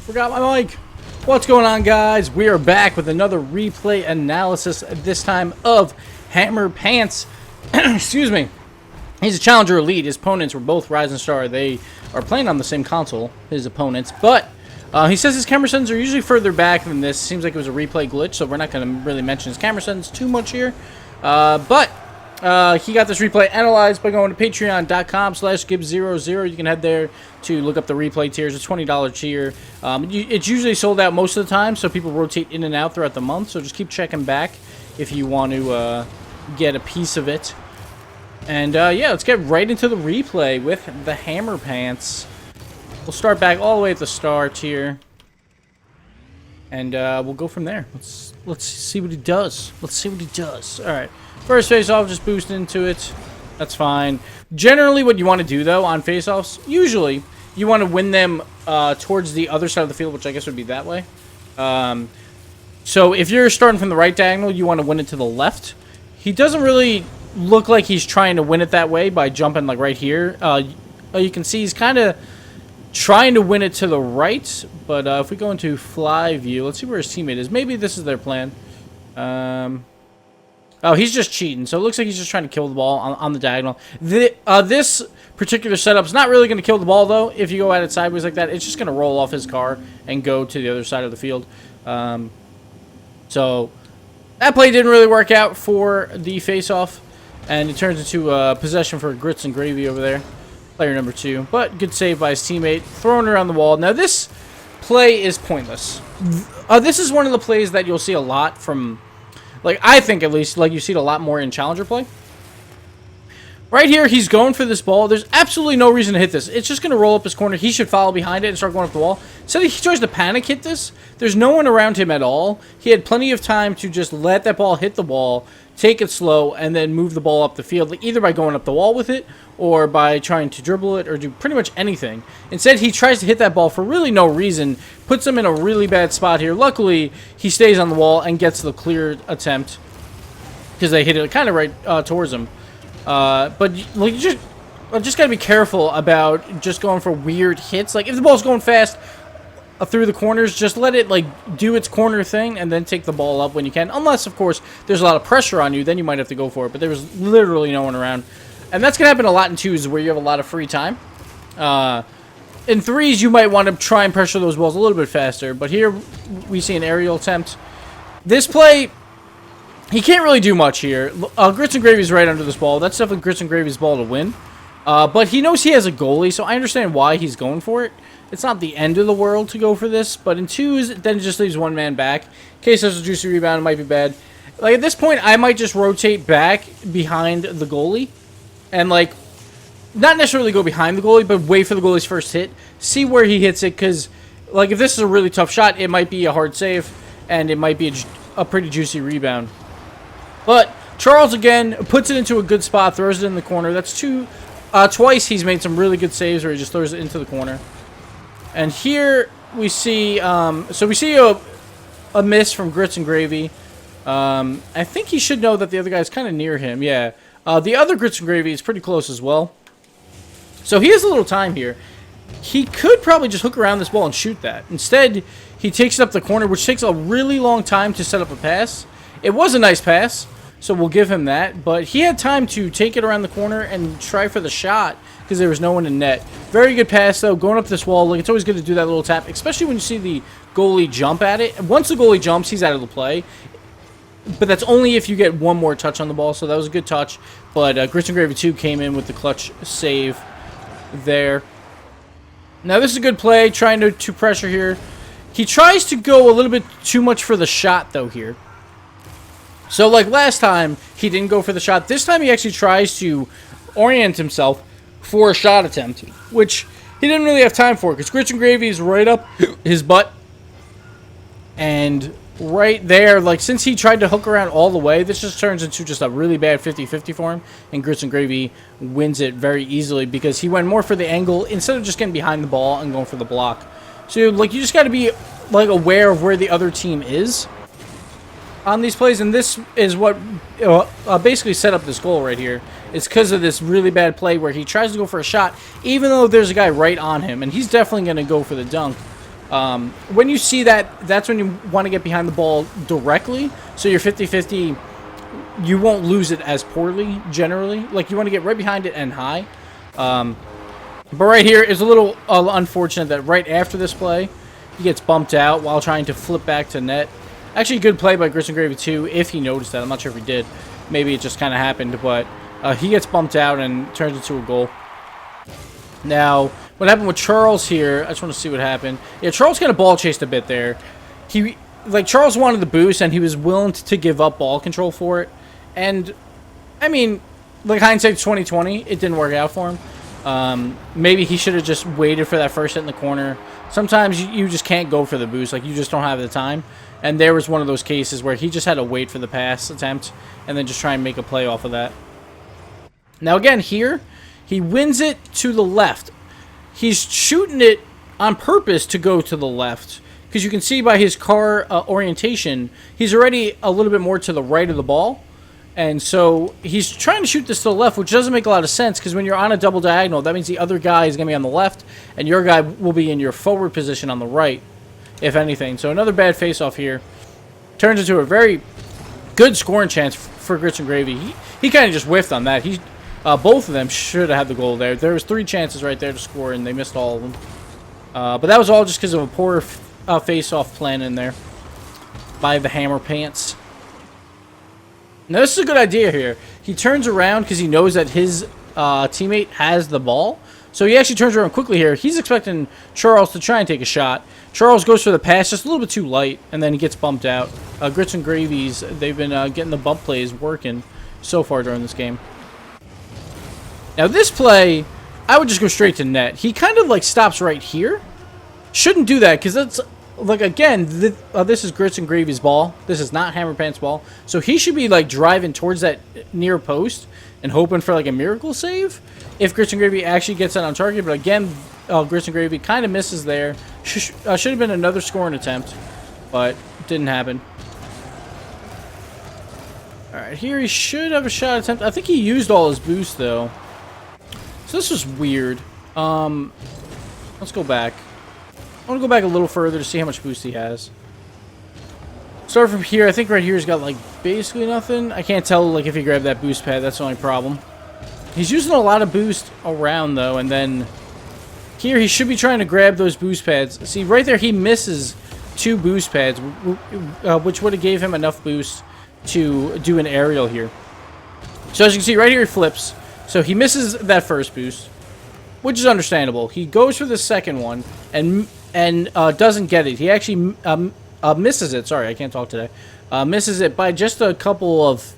Forgot my mic. What's going on, guys? We are back with another replay analysis, this time of hammerpants. Excuse me. He's a Challenger Elite. His opponents were both Rising Star. They are playing on the same console, his opponents. But he says his camera settings are usually further back than this. Seems like it was a replay glitch, so we're not going to really mention his camera settings too much here. But he got this replay analyzed by going to patreon.com/Gibbs00. You can head there to look up the replay tiers. It's a $20 tier. It's usually sold out most of the time, so people rotate in and out throughout the month. So just keep checking back if you want to get a piece of it. And yeah, let's get right into the replay with the hammerpants. We'll start back all the way at the start here, and we'll go from there. Let's see what he does. Let's see what he does. All right. First face-off, just boost into it. That's fine. Generally, what you want to do, though, on face-offs, usually, you want to win them towards the other side of the field, which I guess would be that way. So if you're starting from the right diagonal, you want to win it to the left. He doesn't really look like he's trying to win it that way by jumping, like, right here. You can see he's kind of trying to win it to the right, but if we go into fly view, let's see where his teammate is. Maybe this is their plan. Oh, he's just cheating. So it looks like he's just trying to kill the ball on the diagonal. This particular setup's not really going to kill the ball, though. If you go at it sideways like that, it's just going to roll off his car and go to the other side of the field. So that play didn't really work out for the face-off, and it turns into possession for Grits and Gravy over there, player number 2. But good save by his teammate, throwing it around the wall. Now this play is pointless. This is one of the plays that you'll see a lot from, like, I think at least, like, you see it a lot more in Challenger play. Right here, he's going for this ball. There's absolutely no reason to hit this. It's just going to roll up his corner. He should follow behind it and start going up the wall. So he tries to panic hit this. There's no one around him at all. He had plenty of time to just let that ball hit the wall, take it slow, and then move the ball up the field, like, either by going up the wall with it or by trying to dribble it or do pretty much anything. Instead, he tries to hit that ball for really no reason, puts him in a really bad spot here. Luckily, he stays on the wall and gets the clear attempt because they hit it kind of right towards him. But like, you just gotta be careful about just going for weird hits. Like, if the ball's going fast through the corners, just let it, like, do its corner thing and then take the ball up when you can. Unless, of course, there's a lot of pressure on you, then you might have to go for it. But there was literally no one around. And that's gonna happen a lot in twos, where you have a lot of free time. In threes, you might want to try and pressure those balls a little bit faster. But here, we see an aerial attempt. This play, he can't really do much here. Grits and Gravy's right under this ball. That's definitely Grits and Gravy's ball to win. But he knows he has a goalie, so I understand why he's going for it. It's not the end of the world to go for this, but in twos, then it just leaves one man back. In case there's a juicy rebound, it might be bad. Like, at this point, I might just rotate back behind the goalie and, like, not necessarily go behind the goalie, but wait for the goalie's first hit. See where he hits it, because, like, if this is a really tough shot, it might be a hard save, and it might be a pretty juicy rebound. But Charles, again, puts it into a good spot, throws it in the corner. That's twice he's made some really good saves where he just throws it into the corner. And here we see, so we see a miss from Grits and Gravy. I think he should know that the other guy's kind of near him. Yeah, the other Grits and Gravy is pretty close as well. So he has a little time here. He could probably just hook around this ball and shoot that. Instead, he takes it up the corner, which takes a really long time to set up a pass. It was a nice pass, so we'll give him that. But he had time to take it around the corner and try for the shot because there was no one in net. Very good pass, though, going up this wall. Like, it's always good to do that little tap, especially when you see the goalie jump at it. Once the goalie jumps, he's out of the play. But that's only if you get one more touch on the ball, so that was a good touch. But Grits and Gravy 2 came in with the clutch save there. Now, this is a good play, trying to pressure here. He tries to go a little bit too much for the shot, though, here. So, like last time, he didn't go for the shot. This time, he actually tries to orient himself for a shot attempt, which he didn't really have time for, because Grits and Gravy is right up his butt. And right there, like, since he tried to hook around all the way, this just turns into just a really bad 50-50 for him, and Grits and Gravy wins it very easily because he went more for the angle instead of just getting behind the ball and going for the block. So, like, you just got to be, like, aware of where the other team is on these plays, and this is what basically set up this goal right here. It's because of this really bad play where he tries to go for a shot, even though there's a guy right on him, and he's definitely going to go for the dunk. When you see that, that's when you want to get behind the ball directly. So you're 50-50. You won't lose it as poorly, generally. Like, you want to get right behind it and high. But right here is a little unfortunate that right after this play, he gets bumped out while trying to flip back to net. Actually, good play by Grits and Gravy, too, if he noticed that. I'm not sure if he did. Maybe it just kind of happened, but he gets bumped out and turns into a goal. Now, what happened with Charles here, I just want to see what happened. Yeah, Charles kind of ball chased a bit there. Charles wanted the boost, and he was willing to give up ball control for it. And, I mean, like, hindsight 2020, it didn't work out for him. Maybe he should have just waited for that first hit in the corner. Sometimes you just can't go for the boost. Like, you just don't have the time. And there was one of those cases where he just had to wait for the pass attempt and then just try and make a play off of that. Now, again, here, he wins it to the left. He's shooting it on purpose to go to the left. Because you can see by his car orientation, he's already a little bit more to the right of the ball. And so he's trying to shoot this to the left, which doesn't make a lot of sense. Because when you're on a double diagonal, that means the other guy is going to be on the left. And your guy will be in your forward position on the right, if anything. So another bad face-off here. Turns into a very good scoring chance for Grits and Gravy. He kind of just whiffed on that. Both of them should have had the goal there. There was 3 chances right there to score, and they missed all of them. But that was all just because of a poor face-off plan in there by the hammerpants. Now, this is a good idea here. He turns around because he knows that his teammate has the ball. So he actually turns around quickly here. He's expecting Charles to try and take a shot. Charles goes for the pass just a little bit too light, and then he gets bumped out. Grits and Gravies, they've been getting the bump plays working so far during this game. Now, this play, I would just go straight to net. He kind of, like, stops right here. Shouldn't do that, because that's, like, again, this is Grits and Gravy's ball. This is not Hammerpants' ball. So he should be, like, driving towards that near post and hoping for, like, a miracle save if Grits and Gravy actually gets that on target. But, again, Grits and Gravy kind of misses there. Should have been another scoring attempt, but didn't happen. All right, here he should have a shot attempt. I think he used all his boost, though. So this was weird. Let's go back. I want to go back a little further to see how much boost he has. Start from here. I think right here he's got, like, basically nothing. I can't tell, like, if he grabbed that boost pad. That's the only problem. He's using a lot of boost around, though, and then here he should be trying to grab those boost pads. See, right there he misses 2 boost pads, which would have gave him enough boost to do an aerial here. So as you can see, right here he flips. So he misses that first boost, which is understandable. He goes for the second one and doesn't get it. He actually misses it. Sorry, I can't talk today. Misses it by just a couple of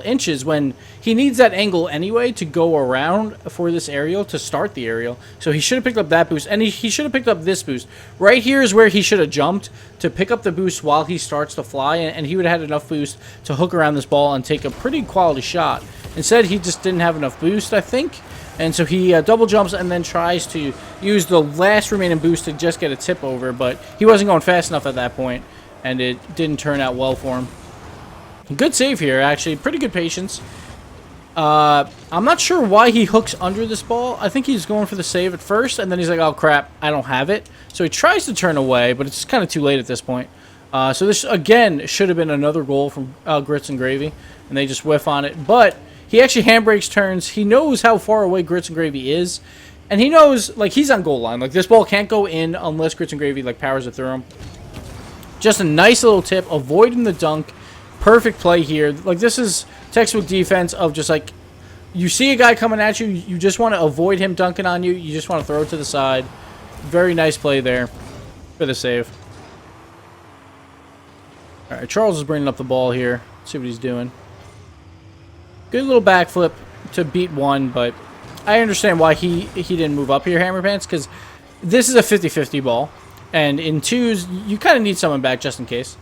inches when he needs that angle anyway to go around for this aerial, to start the aerial. So he should have picked up that boost, and he should have picked up this boost. Right here is where he should have jumped to pick up the boost while he starts to fly, and he would have had enough boost to hook around this ball and take a pretty quality shot. Instead, he just didn't have enough boost, I think. And so he double jumps and then tries to use the last remaining boost to just get a tip over, but he wasn't going fast enough at that point, and it didn't turn out well for him. Good save here, actually. Pretty good patience. I'm not sure why he hooks under this ball. I think he's going for the save at first, and then he's like, oh, crap, I don't have it. So he tries to turn away, but it's kind of too late at this point. So this, again, should have been another goal from Grits and Gravy, and they just whiff on it. But he actually handbrakes turns. He knows how far away Grits and Gravy is, and he knows, like, he's on goal line. Like, this ball can't go in unless Grits and Gravy, like, powers it through him. Just a nice little tip, avoiding the dunk. Perfect play here. Like, this is textbook defense of just, like, you see a guy coming at you, you just want to avoid him dunking on you. You just want to throw it to the side. Very nice play there for the save. All right, Charles is bringing up the ball here. Let's see what he's doing. Good little backflip to beat one, but I understand why he didn't move up here, Hammerpants, because this is a 50-50 ball. And in twos, you kind of need someone back just in case.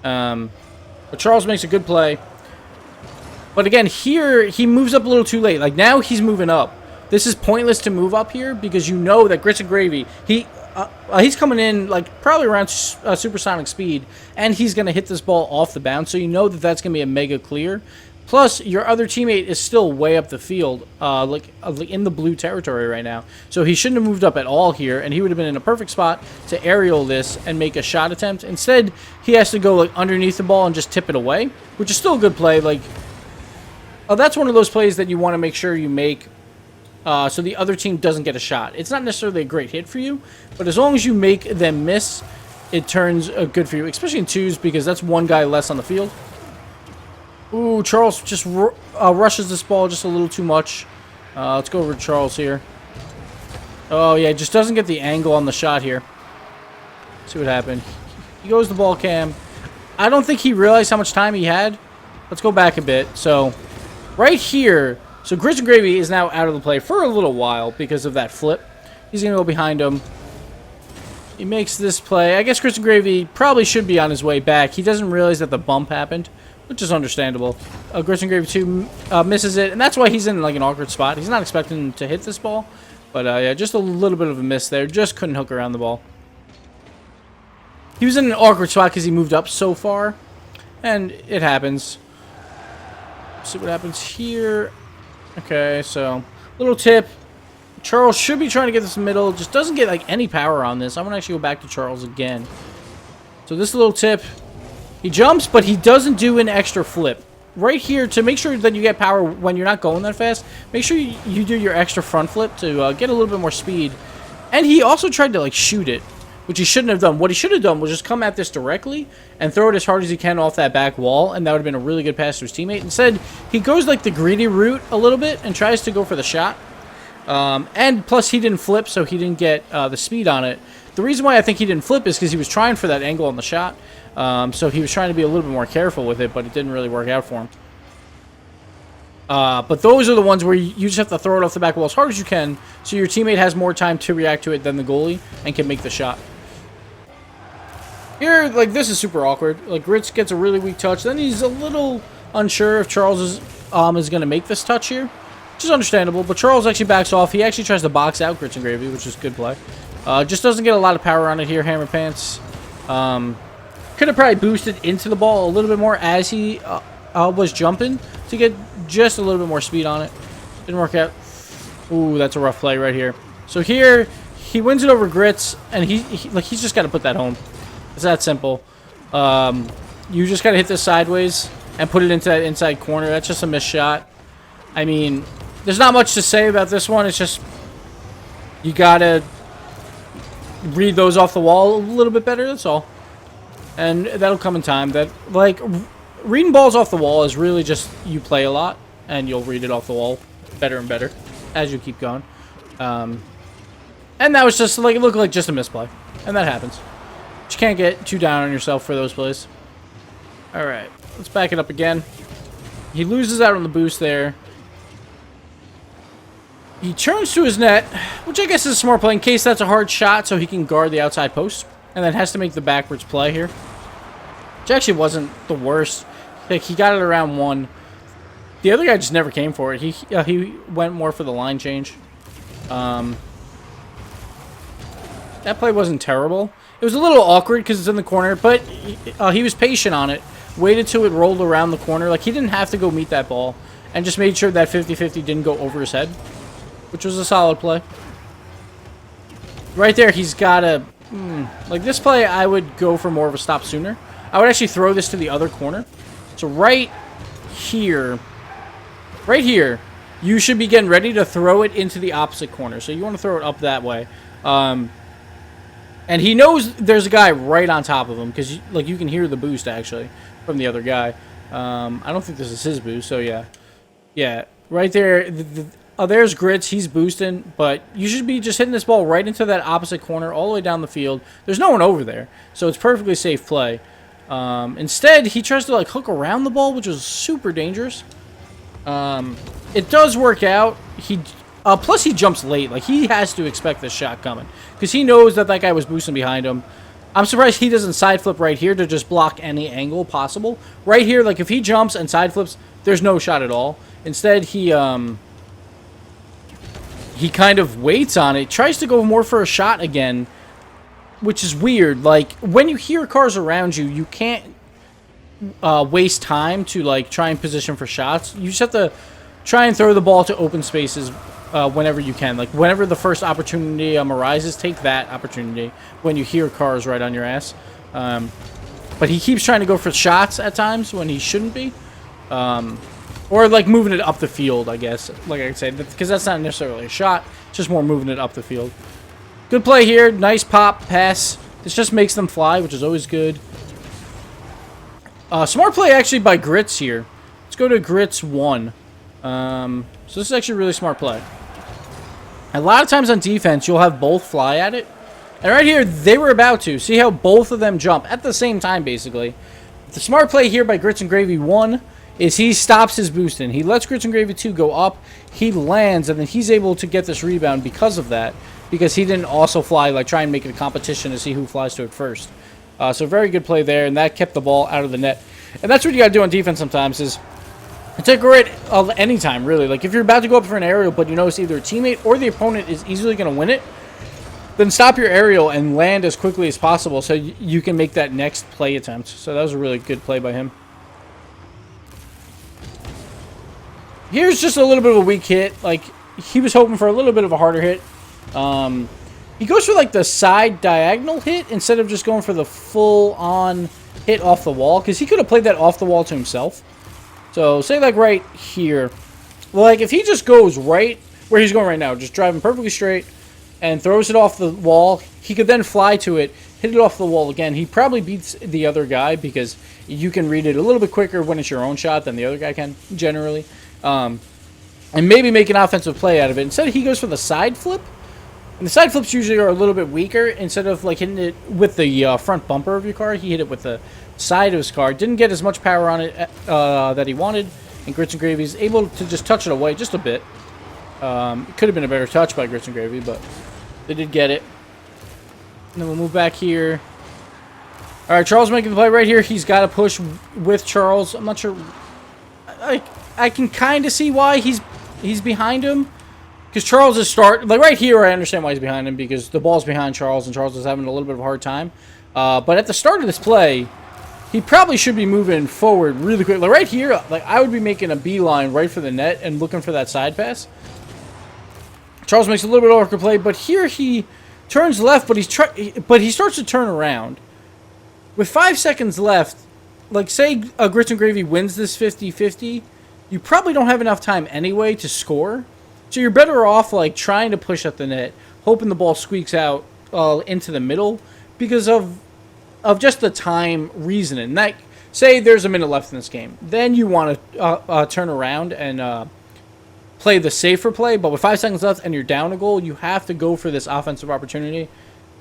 But Charles makes a good play. But again, here, he moves up a little too late. Like, now he's moving up. This is pointless to move up here because you know that Grits and Gravy, he's coming in, like, probably around supersonic speed, and he's going to hit this ball off the bounce. So you know that that's going to be a mega clear. Plus, your other teammate is still way up the field, like in the blue territory right now. So he shouldn't have moved up at all here, and he would have been in a perfect spot to aerial this and make a shot attempt. Instead, he has to go like underneath the ball and just tip it away, which is still a good play. Like, that's one of those plays that you want to make sure you make so the other team doesn't get a shot. It's not necessarily a great hit for you, but as long as you make them miss, it turns good for you, especially in twos, because that's one guy less on the field. Ooh, Charles just rushes this ball just a little too much. Let's go over to Charles here. Oh, yeah, just doesn't get the angle on the shot here. See what happened. He goes to ball cam. I don't think he realized how much time he had. Let's go back a bit. So, right here, so Grits and Gravy is now out of the play for a little while because of that flip. He's going to go behind him. He makes this play. I guess Grits and Gravy probably should be on his way back. He doesn't realize that the bump happened, which is understandable. Grits and Gravy 2 misses it, and that's why he's in like an awkward spot. He's not expecting to hit this ball, but yeah, just a little bit of a miss there. Just couldn't hook around the ball. He was in an awkward spot because he moved up so far, and it happens. Let's see what happens here. Okay, so little tip. Charles should be trying to get this middle. Just doesn't get like any power on this. I'm gonna actually go back to Charles again. So this little tip. He jumps, but he doesn't do an extra flip. Right here, to make sure that you get power when you're not going that fast, make sure you do your extra front flip to get a little bit more speed. And he also tried to like shoot it, which he shouldn't have done. What he should have done was just come at this directly and throw it as hard as he can off that back wall, and that would have been a really good pass to his teammate. Instead, he goes like the greedy route a little bit and tries to go for the shot. And plus, he didn't flip, so he didn't get the speed on it. The reason why I think he didn't flip is because he was trying for that angle on the shot. So he was trying to be a little bit more careful with it, but it didn't really work out for him. But those are the ones where you just have to throw it off the back wall as hard as you can, so your teammate has more time to react to it than the goalie and can make the shot. Here, like, this is super awkward. Like, Grits gets a really weak touch. Then he's a little unsure if Charles is going to make this touch here, which is understandable. But Charles actually backs off. He actually tries to box out Grits and Gravy, which is good play. Just doesn't get a lot of power on it here, hammerpants. Could have probably boosted into the ball a little bit more as he was jumping to get just a little bit more speed on it. Didn't work out. Ooh, that's a rough play right here. So here, he wins it over Grits, and he's just got to put that home. It's that simple. You just got to hit this sideways and put it into that inside corner. That's just a missed shot. I mean, there's not much to say about this one. It's just you got to read those off the wall a little bit better, that's all. And that'll come in time. That, like, reading balls off the wall is really just you play a lot, and you'll read it off the wall better and better as you keep going. And that was just, like, it looked like just a misplay. And that happens. But you can't get too down on yourself for those plays. Alright, let's back it up again. He loses out on the boost there. He turns to his net, which I guess is a smart play in case that's a hard shot so he can guard the outside post. And then has to make the backwards play here. Which actually wasn't the worst. Like, he got it around one. The other guy just never came for it. He went more for the line change. That play wasn't terrible. It was a little awkward because it's in the corner, but he was patient on it. Waited till it rolled around the corner. Like, he didn't have to go meet that ball. And just made sure that 50-50 didn't go over his head. Which was a solid play. Right there, he's got to... like, this play, I would go for more of a stop sooner. I would actually throw this to the other corner. So right here, you should be getting ready to throw it into the opposite corner. So you want to throw it up that way. And he knows there's a guy right on top of him because, like, you can hear the boost, actually, from the other guy. I don't think this is his boost, so yeah. Yeah, right there, there's Grits, he's boosting, but you should be just hitting this ball right into that opposite corner all the way down the field. There's no one over there, so it's perfectly safe play. Instead, he tries to like hook around the ball, which is super dangerous. It does work out. Plus he jumps late. Like, he has to expect this shot coming because he knows that guy was boosting behind him. I'm surprised he doesn't side flip right here to just block any angle possible. Right here, like, if he jumps and side flips, there's no shot at all. Instead, he kind of waits on it, tries to go more for a shot again, which is weird. Like, when you hear cars around you, you can't waste time to like try and position for shots. You just have to try and throw the ball to open spaces whenever you can. Like whenever the first opportunity arises, take that opportunity when you hear cars right on your ass. But he keeps trying to go for shots at times when he shouldn't be. Or like moving it up the field, I guess. Like I said, because that's not necessarily a shot. It's just more moving it up the field. Good play here. Nice pop, pass. This just makes them fly, which is always good. Smart play actually by Grits here. Let's go to Grits 1. So this is actually a really smart play. A lot of times on defense, you'll have both fly at it. And right here, they were about to. See how both of them jump at the same time, basically. The smart play here by Grits and Gravy 1 is he stops his boosting. He lets Grits and Gravy 2 go up. He lands, and then he's able to get this rebound because of that. Because he didn't also fly, like try and make it a competition to see who flies to it first. So very good play there, and that kept the ball out of the net. And that's what you got to do on defense sometimes is take a right anytime, really. Like if you're about to go up for an aerial, but you notice either a teammate or the opponent is easily going to win it, then stop your aerial and land as quickly as possible so you can make that next play attempt. So that was a really good play by him. Here's just a little bit of a weak hit. Like, he was hoping for a little bit of a harder hit. He goes for, like, the side diagonal hit instead of just going for the full-on hit off the wall. Because he could have played that off the wall to himself. So, say, like, right here. Well, like, if he just goes right where he's going right now, just driving perfectly straight, and throws it off the wall, he could then fly to it, hit it off the wall again. He probably beats the other guy because you can read it a little bit quicker when it's your own shot than the other guy can, generally. And maybe make an offensive play out of it. Instead, he goes for the side flip. And the side flips usually are a little bit weaker. Instead of like hitting it with the front bumper of your car, he hit it with the side of his car. Didn't get as much power on it that he wanted. And Grits and Gravy is able to just touch it away just a bit. It could have been a better touch by Grits and Gravy, but they did get it. And then we'll move back here. All right, Charles making the play right here. He's got to push with Charles. I'm not sure. I can kind of see why he's behind him. Because Charles is like right here, I understand why he's behind him because the ball's behind Charles and Charles is having a little bit of a hard time. But at the start of this play, he probably should be moving forward really quick. Like right here, like I would be making a beeline right for the net and looking for that side pass. Charles makes a little bit of awkward play, but here he turns left, but he starts to turn around. With 5 seconds left, like say Grits and Gravy wins this 50-50, you probably don't have enough time anyway to score. So you're better off like trying to push at the net, hoping the ball squeaks out into the middle because of just the time reasoning. That say there's a minute left in this game, then you want to turn around and play the safer play, but with 5 seconds left and you're down a goal, you have to go for this offensive opportunity.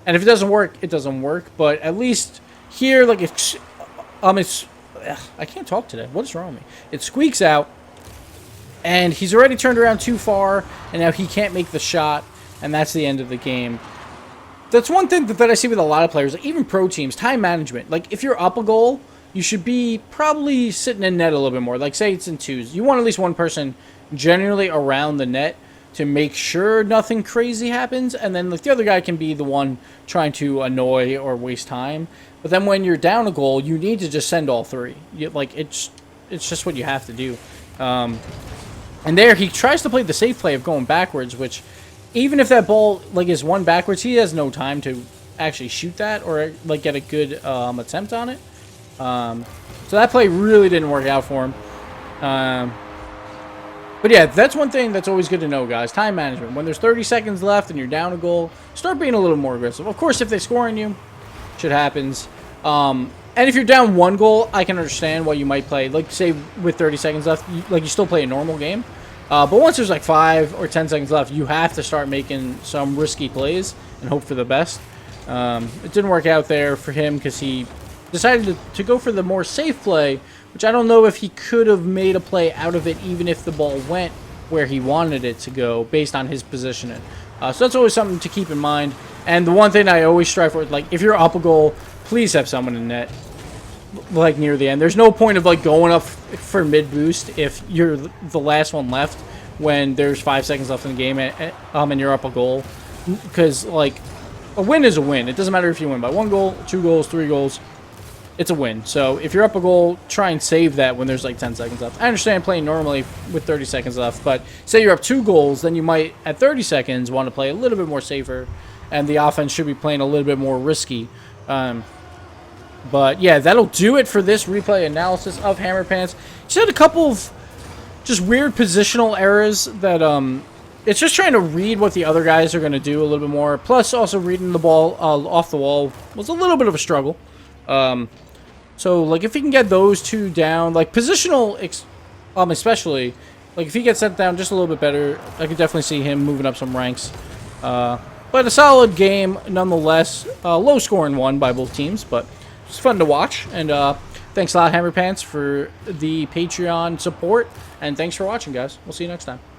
And if it doesn't work, it doesn't work. But at least here, like it's I can't talk today. What is wrong with me? It squeaks out, and he's already turned around too far, and now he can't make the shot, and that's the end of the game. That's one thing that I see with a lot of players, like even pro teams, time management. Like if you're up a goal, you should be probably sitting in net a little bit more. Like say it's in twos. You want at least one person generally around the net to make sure nothing crazy happens, and then like the other guy can be the one trying to annoy or waste time. But then when you're down a goal, you need to just send all three. Like it's just what you have to do. And there he tries to play the safe play of going backwards, which even if that ball like is one backwards, he has no time to actually shoot that or like get a good attempt on it. So that play really didn't work out for him. But yeah, that's one thing that's always good to know, guys. Time management. When there's 30 seconds left and you're down a goal, start being a little more aggressive. Of course, if they score on you, shit happens. And if you're down one goal, I can understand why you might play, like, say, with 30 seconds left, you still play a normal game. But once there's, like, 5 or 10 seconds left, you have to start making some risky plays and hope for the best. It didn't work out there for him because he decided to go for the more safe play, which I don't know if he could have made a play out of it even if the ball went where he wanted it to go based on his positioning. So that's always something to keep in mind. And the one thing I always strive for is, like, if you're up a goal, please have someone in net, like, near the end. There's no point of, like, going up for mid-boost if you're the last one left when there's 5 seconds left in the game and you're up a goal. Because, like, a win is a win. It doesn't matter if you win by 1 goal, 2 goals, 3 goals. it's a win. So if you're up a goal, try and save that when there's like 10 seconds left. I understand playing normally with 30 seconds left, but say you're up 2 goals, then you might, at 30 seconds, want to play a little bit more safer, and the offense should be playing a little bit more risky. But yeah, that'll do it for this replay analysis of hammerpants. Just had a couple of just weird positional errors that it's just trying to read what the other guys are going to do a little bit more. Plus, also reading the ball off the wall was a little bit of a struggle. So like if he can get those 2 down, like positional, especially like if he gets that down just a little bit better, I could definitely see him moving up some ranks. But a solid game nonetheless. Low scoring one by both teams, but it's fun to watch. And thanks a lot, hammerpants, for the Patreon support. And thanks for watching, guys. We'll see you next time.